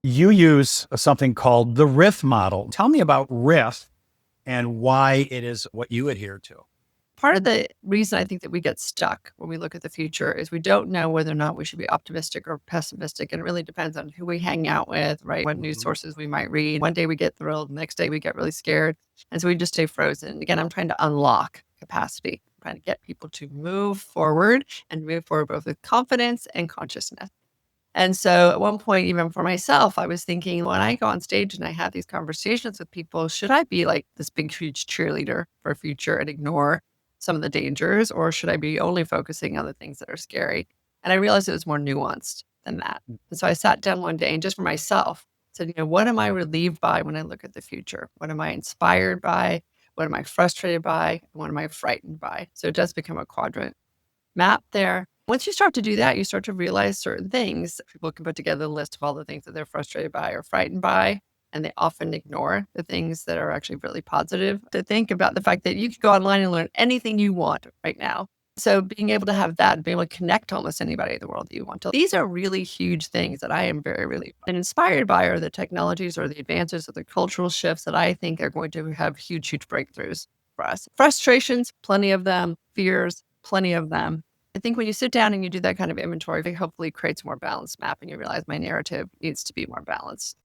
You use something called the RIFF model. Tell me about RIFF and why it is what you adhere to. Part of the reason I think that we get stuck when we look at the future is we don't know whether or not we should be optimistic or pessimistic. And it really depends on who we hang out with, right? What news sources we might read. One day we get thrilled, the next day we get really scared. And so we just stay frozen. Again, I'm trying to unlock capacity, I'm trying to get people to move forward and move forward both with confidence and consciousness. And so at one point, even for myself, I was thinking when I go on stage and I have these conversations with people, should I be like this big, huge cheerleader for future and ignore some of the dangers, or should I be only focusing on the things that are scary? And I realized it was more nuanced than that. And so I sat down one day and just for myself said, what am I relieved by when I look at the future? What am I inspired by? What am I frustrated by? And what am I frightened by? So it does become a quadrant map there. Once you start to do that, you start to realize certain things. People can put together a list of all the things that they're frustrated by or frightened by, and they often ignore the things that are actually really positive. To think about the fact that you can go online and learn anything you want right now. So being able to have that, being able to connect to almost anybody in the world that you want to. These are really huge things that I am very, really inspired by, are the technologies or the advances or the cultural shifts that I think are going to have huge, huge breakthroughs for us. Frustrations, plenty of them. Fears, plenty of them. I think when you sit down and you do that kind of inventory, it hopefully creates a more balanced map and you realize my narrative needs to be more balanced.